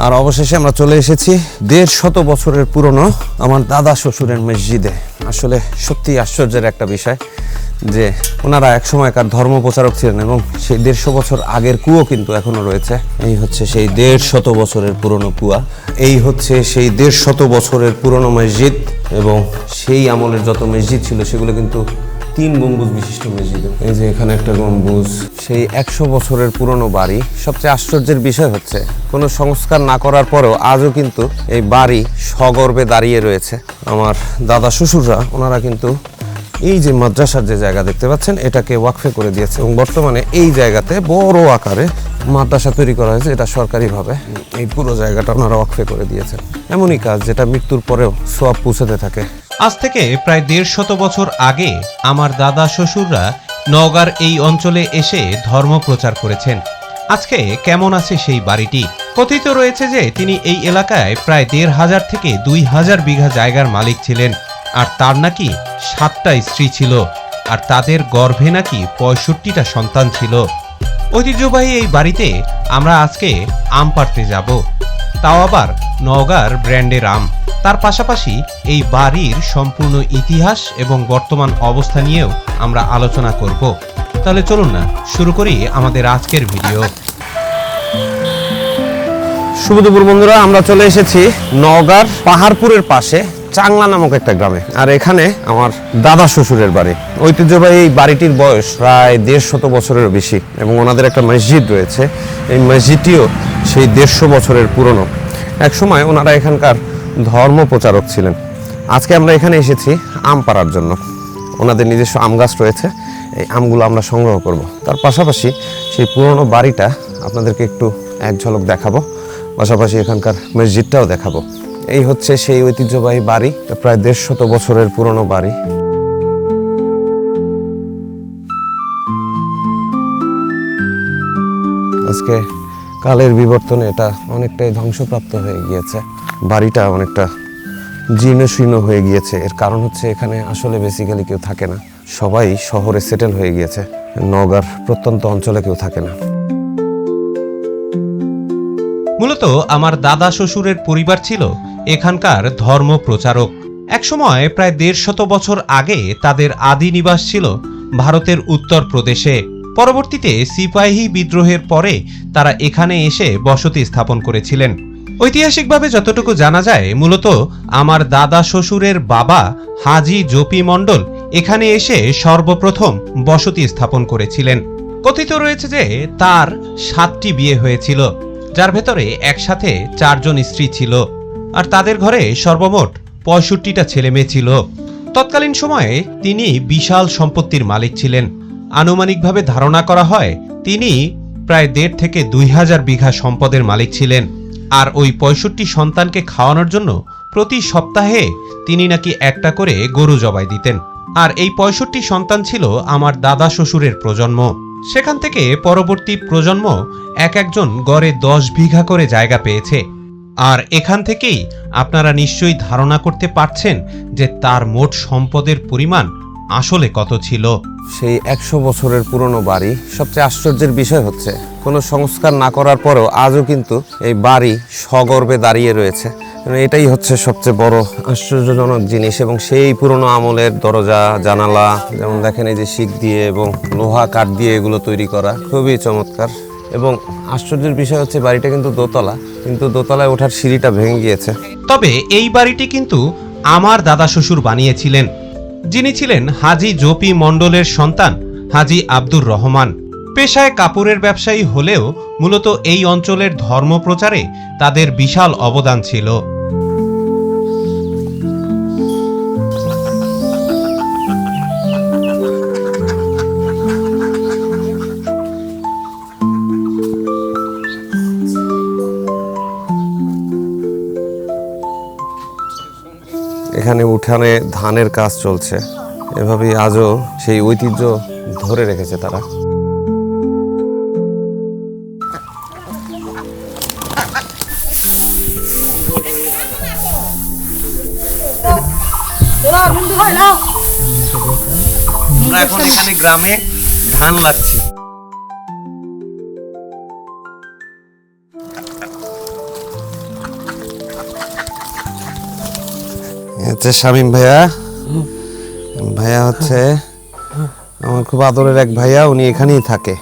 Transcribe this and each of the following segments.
আর অবশেষে আমরা চলে এসেছি 150 বছরের পুরনো আমার দাদা শ্বশুরের মসজিদে। আসলে সত্যি আশ্চর্যের একটা বিষয় যে ওনারা এক সময়কার ধর্ম প্রচারক ছিলেন এবং সেই 150 বছর আগের কুয়ো কিন্তু এখনো রয়েছে। এই হচ্ছে সেই 150 বছরের পুরনো কুয়া, এই হচ্ছে সেই 150 বছরের পুরনো মসজিদ। এবং সেই আমলের যত মসজিদ ছিল সেগুলো কিন্তু 3 গম্বুজ বিশিষ্ট মসজিদ। এই যে এখানে একটা গম্বুজ, সেই 100 বছরের পুরনো বাড়ি। সবচেয়ে আশ্চর্যের বিষয় হচ্ছে কোনো সংস্কার না করার পরেও আজও কিন্তু এই বাড়ি সগর্বে দাঁড়িয়ে রয়েছে। আমার দাদা শ্বশুররা ওনারা কিন্তু এই যে মাদ্রাসার যে জায়গা দেখতে পাচ্ছেন এটাকে ওয়াকফে করে দিয়েছে এবং বর্তমানে এই জায়গাতে বড় আকারে মাদ্রাসা তৈরি করা হয়েছে। এটা সরকারিভাবে এই পুরো জায়গাটা ওনারা ওয়াকফে করে দিয়েছেন। এমনই কাজ যেটা মৃত্যুর পরেও সওয়াব পৌঁছাতে থাকে। আজ থেকে প্রায় 150 বছর আগে আমার দাদা শ্বশুররা নওগাঁর এই অঞ্চলে এসে ধর্ম প্রচার করেছেন। আজকে কেমন আছে সেই বাড়িটি? কথিত রয়েছে যে তিনি এই এলাকায় প্রায় 1500 থেকে 2000 বিঘা জায়গার মালিক ছিলেন, আর তার নাকি 7টা স্ত্রী ছিল, আর তাদের গর্ভে নাকি 65টা সন্তান ছিল। ঐতিহ্যবাহী এই বাড়িতে আমরা আজকে আম পাড়তে যাব, তাও আবার নওগাঁর ব্র্যান্ডের আম। তার পাশাপাশি এই বাড়ির সম্পূর্ণ ইতিহাস এবং বর্তমান অবস্থা নিয়েও আমরা আলোচনা করব। তাহলে চলুন না শুরু করি আমাদের আজকের ভিডিও। শুভ দুপুর বন্ধুরা, আমরা চলে এসেছি নওগাঁর পাহাড়পুরের পাশে চাংলা নামক একটা গ্রামে। আর এখানে আমার দাদা শ্বশুরের বাড়ি। ঐতিহ্যবাহী এই বাড়িটির বয়স প্রায় 150 বছরেরও বেশি এবং ওনাদের একটা মসজিদ রয়েছে। এই মসজিদটিও সেই 150 বছরের পুরনো। এক সময় ওনারা এখানকার ধর্ম প্রচারক ছিলেন। আজকে আমরা এখানে এসেছি আম পাড়ার জন্য। ওনাদের নিজস্ব আম গাছ রয়েছে, এই আমগুলো আমরা সংগ্রহ করব। তার পাশাপাশি সেই পুরনো বাড়িটা আপনাদেরকে একটু এক ঝলক দেখাবো, পাশাপাশি এখানকার মসজিদটাও দেখাবো। এই হচ্ছে সেই ঐতিহ্যবাহী বাড়ি, প্রায় 150 বছরের পুরনো বাড়ি। আজকে কালের বিবর্তনে এটা অনেকটাই ধ্বংসপ্রাপ্ত হয়ে গিয়েছে। বাড়িটা অনেকটা জীর্ণশীর্ণ হয়ে গিয়েছে। এর কারণ হচ্ছে এখানে আসলে বেসিক্যালি কেউ থাকে না, সবাই শহরে সেটেল হয়ে গিয়েছে। নওগাঁর প্রত্যন্ত অঞ্চলে কেউ থাকে না। মূলত আমার দাদা শ্বশুরের পরিবার ছিল এখানকার ধর্ম প্রচারক। একসময় প্রায় 150 বছর আগে তাদের আদি নিবাস ছিল ভারতের উত্তর প্রদেশে। পরবর্তীতে সিপাহী বিদ্রোহের পরে তারা এখানে এসে বসতি স্থাপন করেছিলেন। ঐতিহাসিকভাবে যতটুকু জানা যায়, মূলত আমার দাদা শ্বশুরের বাবা হাজি জপি মণ্ডল এখানে এসে সর্বপ্রথম বসতি স্থাপন করেছিলেন। কথিত রয়েছে যে তার 7টি বিয়ে হয়েছিল, যার ভেতরে একসাথে 4 জন স্ত্রী ছিল, আর তাদের ঘরে সর্বমোট 65টা ছেলে মেয়ে ছিল। তৎকালীন সময়ে তিনি বিশাল সম্পত্তির মালিক ছিলেন। আনুমানিকভাবে ধারণা করা হয় তিনি প্রায় 1.5 থেকে 2000 বিঘা সম্পদের মালিক ছিলেন। আর ওই 65 সন্তানকে খাওয়ানোর জন্য প্রতি সপ্তাহে তিনি নাকি একটা করে গরু জবাই দিতেন। আর এই 65 সন্তান ছিল আমার দাদা শ্বশুরের প্রজন্ম। সেখান থেকে পরবর্তী প্রজন্ম একজন গড়ে 10 বিঘা করে জায়গা পেয়েছে। আর এখান থেকেই আপনারা নিশ্চয়ই ধারণা করতে পারছেন যে তার মোট সম্পদের পরিমাণ আসলে কত ছিল। সেই 100 বছরের পুরনো বাড়ি। সবচেয়ে আশ্চর্যের বিষয় হচ্ছে কোনো সংস্কার না করার পরেও আজও কিন্তু এই বাড়ি সগর্বে দাঁড়িয়ে রয়েছে। এটাই হচ্ছে সবচেয়ে বড় আশ্চর্যজনক জিনিস। এবং সেই পুরনো আমলের দরজা জানালা, যেমন দেখেন এই যে শিক দিয়ে এবং লোহা কাঠ দিয়ে এগুলো তৈরি করা, খুবই চমৎকার। এবং আশ্চর্যের বিষয় হচ্ছে বাড়িটা কিন্তু দোতলা, কিন্তু দোতলায় ওঠার সিঁড়িটা ভেঙে গিয়েছে। তবে এই বাড়িটি কিন্তু আমার দাদা শ্বশুর বানিয়েছিলেন, যিনি ছিলেন হাজি জপি মণ্ডলের সন্তান হাজি আব্দুর রহমান। পেশায় কাপড়ের ব্যবসায়ী হলেও মূলত এই অঞ্চলের ধর্ম প্রচারে তাদের বিশাল অবদান ছিল। এখানে উঠানে ধানের কাজ চলছে। এভাবেই আজও সেই ঐতিহ্য ধরে রেখেছে তারা। আমরা এখন এখানে গ্রামে ধান লাগছে। হচ্ছে শামীম ভাইয়া। ভাইয়া হচ্ছে আমার খুব আদরের এক ভাইয়া, উনি এখানেই থাকে।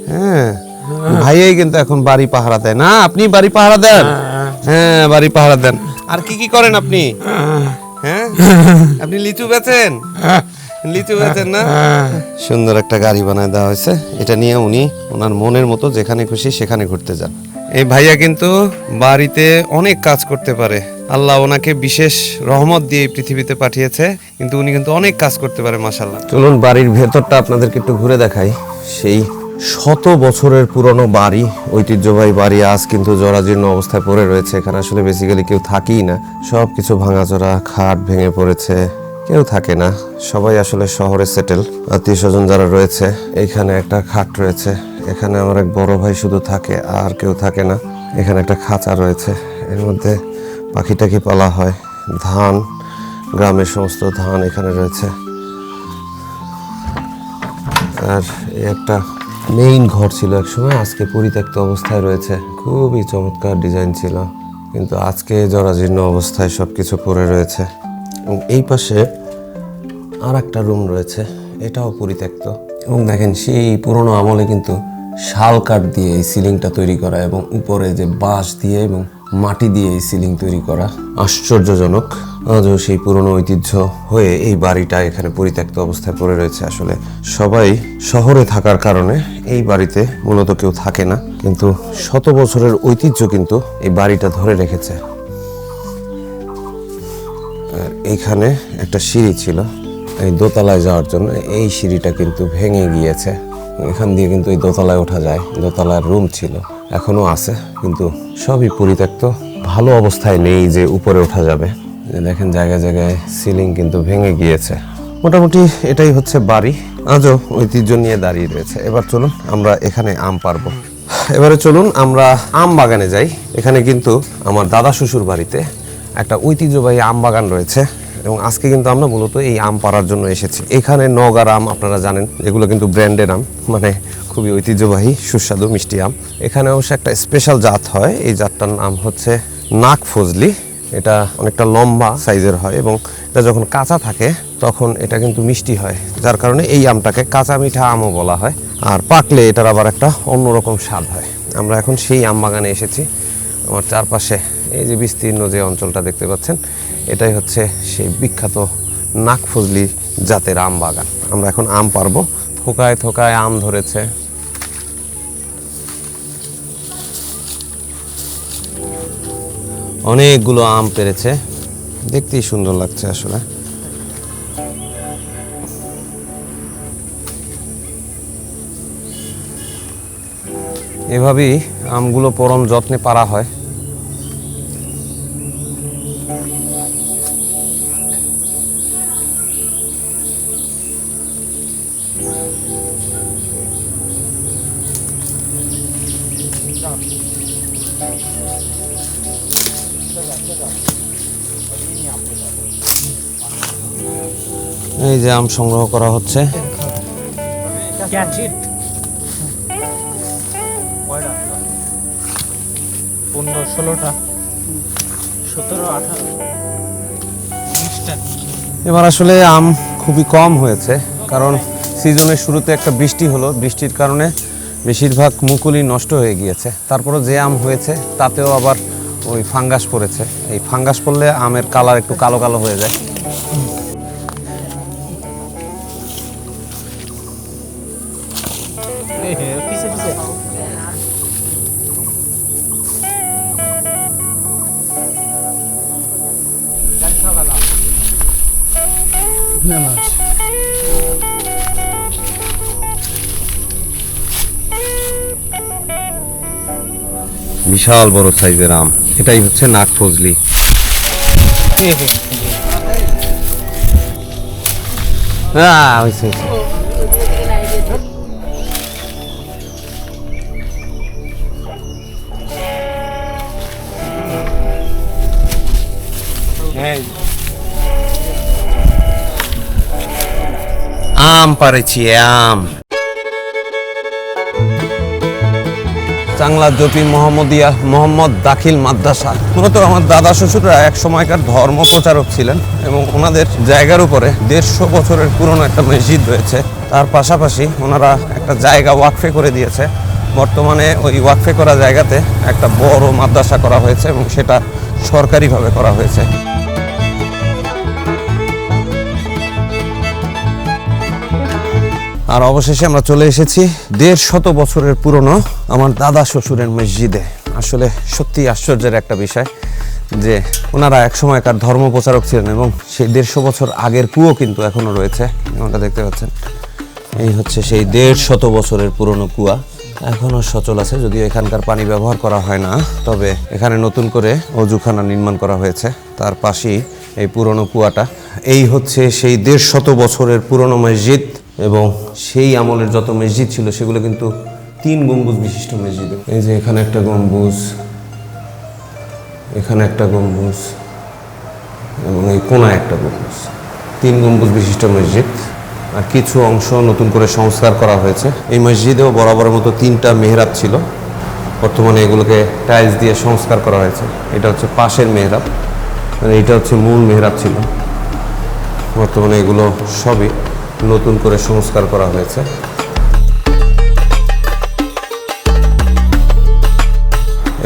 হ্যাঁ, ভাইয়াই কিন্তু এখন বাড়ি পাহারা দেয় না? আপনি বাড়ি পাহারা দেন? হ্যাঁ, বাড়ি পাহারা দেন। আর কি কি করেন আপনি? হ্যাঁ, আপনি লিচু বেচেন? লিচু বেচেন না? সুন্দর একটা গাড়ি বানায় দেওয়া হয়েছে, এটা নিয়ে উনি ওনার মনের মতো যেখানে খুশি সেখানে ঘুরতে যান। এই ভাইয়া কিন্তু বাড়িতে অনেক কাজ করতে পারে, আল্লাহ ওনাকে বিশেষ রহমত দিয়ে এই পৃথিবীতে পাঠিয়েছে, কিন্তু উনি কিন্তু অনেক কাজ করতে পারে মাশাআল্লাহ। চলুন বাড়ির ভেতরটা আপনাদেরকে একটু ঘুরে দেখাই। সেই শত বছরের পুরনো বাড়ি, ঐতিহ্যবাহী বাড়ি আজ কিন্তু জরাজীর্ণ অবস্থায় পড়ে রয়েছে। এখানে আসলে বেসিক্যালি কেউ থাকেই না, সব কিছু ভাঙাচোরা, খাট ভেঙে পড়েছে, কেউ থাকে না, সবাই আসলে শহরে সেটেল। আত্মীয় স্বজন যারা রয়েছে, এইখানে একটা খাট রয়েছে, এখানে আমার এক বড় ভাই শুধু থাকে, আর কেউ থাকে না। এখানে একটা খাঁচা রয়েছে, এর মধ্যে পাখি টাখি পালা হয়। ধান, গ্রামের সমস্ত ধান এখানে রয়েছে। আর একটা মেইন ঘর ছিল একসময়, আজকে পরিত্যক্ত অবস্থায় রয়েছে। খুবই চমৎকার ডিজাইন ছিল, কিন্তু আজকে জরাজীর্ণ অবস্থায় সব কিছু পড়ে রয়েছে। এবং এই পাশে আর একটা রুম রয়েছে, এটাও পরিত্যক্ত। এবং দেখেন সেই পুরনো আমলে কিন্তু শাল কাঠ দিয়ে এই সিলিংটা তৈরি করা, এবং উপরে যে বাঁশ দিয়ে এবং মাটি দিয়ে এই সিলিং তৈরি করা, আশ্চর্যজনক। আজও সেই পুরনো ঐতিহ্য হয়ে এই বাড়িটা এখানে পরিত্যক্ত অবস্থায় পড়ে রয়েছে। আসলে সবাই শহরে থাকার কারণে এই বাড়িতে মূলত কেউ থাকে না, কিন্তু শত বছরের ঐতিহ্য কিন্তু এই বাড়িটা ধরে রেখেছে। আর এইখানে একটা সিঁড়ি ছিল এই দোতলায় যাওয়ার জন্য, এই সিঁড়িটা কিন্তু ভেঙে গিয়েছে। এখান দিয়ে কিন্তু এই দোতলায় ওঠা যায়, দোতলার রুম ছিল, এখনো আছে, কিন্তু সবই পরিত্যক্ত, ভালো অবস্থায় নেই যে উপরে ওঠা যাবে। দেখেন জায়গায় জায়গায় সিলিং কিন্তু ভেঙে গিয়েছে। মোটামুটি এটাই হচ্ছে বাড়ি, আজও ঐতিহ্য নিয়ে দাঁড়িয়ে রয়েছে। এবার চলুন আমরা এখানে আম পারবো। এবারে চলুন আমরা আম বাগানে যাই। এখানে কিন্তু আমার দাদা শ্বশুর বাড়িতে একটা ঐতিহ্যবাহী আম বাগান রয়েছে, এবং আজকে কিন্তু আমরা মূলত এই আম পাড়ার জন্য এসেছি। এখানে নগার আম আপনারা জানেন, এগুলো কিন্তু ব্র্যান্ডের আম, মানে খুবই ঐতিহ্যবাহী সুস্বাদু মিষ্টি আম। এখানে অবশ্য একটা স্পেশাল জাত হয়, এই জাতটার নাম হচ্ছে নাক ফজলি। এটা অনেকটা লম্বা সাইজের হয়, এবং এটা যখন কাঁচা থাকে তখন এটা কিন্তু মিষ্টি হয়, যার কারণে এই আমটাকে কাঁচা মিঠা আমও বলা হয়। আর পাকলে এটার আবার একটা অন্যরকম স্বাদ হয়। আমরা এখন সেই আম বাগানে এসেছি। আমার চারপাশে এই যে বিস্তীর্ণ যে অঞ্চলটা দেখতে পাচ্ছেন, এটাই হচ্ছে সেই বিখ্যাত নাকফজলি জাতের আম বাগান। আমরা এখন আম পারবো। থোকায় থোকায় আম ধরেছে। অনেকগুলো আম পেরেছে, দেখতেই সুন্দর লাগছে আসলে। এভাবেই আমগুলো পরম যত্নে পারা হয়। এই যে আম সংগ্রহ করা হচ্ছে। এবার আসলে আম খুবই কম হয়েছে, কারণ সিজনের শুরুতে একটা বৃষ্টি হলো, বৃষ্টির কারণে বেশিরভাগ মুকুলই নষ্ট হয়ে গিয়েছে। তারপরে যে আম হয়েছে তাতেও আবার ওই ফাঙ্গাস পড়েছে। এই ফাঙ্গাস পড়লে আমের কালার একটু কালো কালো হয়ে যায়। বিশাল বড় সাইজের আম, এটাই হচ্ছে নাকফজলি। আম পারেছি আম। চাংলা জপি মোহাম্মদ দাখিল মাদ্রাসা। মূলত আমার দাদা শ্বশুররা এক সময়কার ধর্ম প্রচারক ছিলেন এবং ওনাদের জায়গার উপরে 150 বছরের পুরনো একটা মসজিদ রয়েছে। তার পাশাপাশি ওনারা একটা জায়গা ওয়াকফে করে দিয়েছে। বর্তমানে ওই ওয়াকফে করা জায়গাতে একটা বড় মাদ্রাসা করা হয়েছে এবং সেটা সরকারিভাবে করা হয়েছে। আর অবশেষে আমরা চলে এসেছি 150 বছরের পুরনো আমার দাদা শ্বশুরের মসজিদে। আসলে সত্যি আশ্চর্যের একটা বিষয় যে ওনারা এক সময়কার ধর্ম প্রচারক ছিলেন এবং সেই 150 বছর আগের কুয়ো কিন্তু এখনো রয়েছে। যেমনটা দেখতে পাচ্ছেন, এই হচ্ছে সেই 150 বছরের পুরনো কুয়া, এখনো সচল আছে। যদিও এখানকার পানি ব্যবহার করা হয় না, তবে এখানে নতুন করে অজুখানা নির্মাণ করা হয়েছে। তার পাশেই এই পুরনো কুয়াটা। এই হচ্ছে সেই 150 বছরের পুরনো মসজিদ এবং সেই আমলের যত মসজিদ ছিল সেগুলো কিন্তু 3 গম্বুজ বিশিষ্ট মসজিদ। এই যে এখানে একটা গম্বুজ, এখানে একটা গম্বুজ এবং এই কোণায় একটা গম্বুজ, 3 গম্বুজ বিশিষ্ট মসজিদ। আর কিছু অংশ নতুন করে সংস্কার করা হয়েছে। এই মসজিদেও বরাবরের মতো 3টা মেহরাব ছিল, বর্তমানে এগুলোকে টাইলস দিয়ে সংস্কার করা হয়েছে। এটা হচ্ছে পাশের মেহরাব, মানে এটা হচ্ছে মূল মেহরাব ছিল। বর্তমানে এগুলো সবই নতুন করে সংস্কার করা হয়েছে।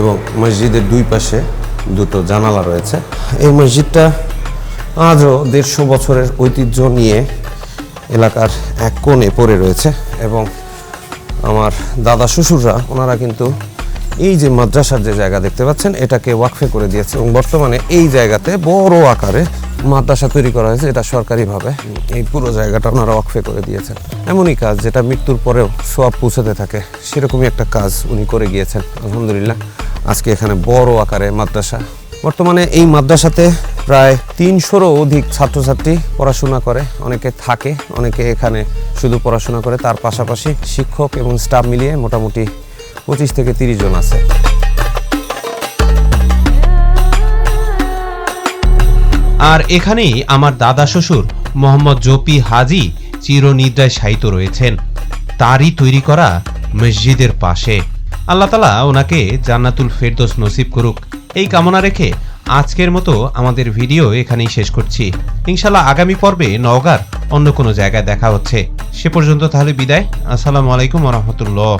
এবং মসজিদের 2 পাশে 2টো জানালা রয়েছে। এই মসজিদটা আজও 150 বছরের ঐতিহ্য নিয়ে এলাকার এক কোণে পড়ে রয়েছে। এবং আমার দাদা শ্বশুররা ওনারা কিন্তু এই যে মাদ্রাসার যে জায়গা দেখতে পাচ্ছেন এটাকে ওয়াকফে করে দিয়েছে এবং বর্তমানে এই জায়গাতে বড় আকারে মাদ্রাসা তৈরি করা হয়েছে। এটা সরকারিভাবে এই পুরো জায়গাটা ওনারা ওয়াকফে করে দিয়েছেন। এমনই কাজ যেটা মৃত্যুর পরেও সওয়াব পৌঁছাতে থাকে, সেরকমই একটা কাজ উনি করে গিয়েছেন। আলহামদুলিল্লাহ আজকে এখানে বড় আকারে মাদ্রাসা। বর্তমানে এই মাদ্রাসাতে প্রায় 300-রও অধিক ছাত্রছাত্রী পড়াশোনা করে, অনেকে থাকে, অনেকে এখানে শুধু পড়াশোনা করে। তার পাশাপাশি শিক্ষক এবং স্টাফ মিলিয়ে মোটামুটি 25 থেকে 30 জন আছে। আর এখানেই আমার দাদা শ্বশুর মোহাম্মদ জপি হাজি চিরনিদ্রায় শায়িত রয়েছেন, তারই তৈরি করা মসজিদের পাশে। আল্লাহ তাআলা ওনাকে জান্নাতুল ফেরদৌস নসিব করুক, এই কামনা রেখে আজকের মতো আমাদের ভিডিও এখানেই শেষ করছি। ইনশাআল্লাহ আগামী পর্বে নওগাঁর অন্য কোনো জায়গায় দেখা হচ্ছে। সে পর্যন্ত তাহলে বিদায়। আসসালামু আলাইকুম ওয়া রাহমাতুল্লাহ।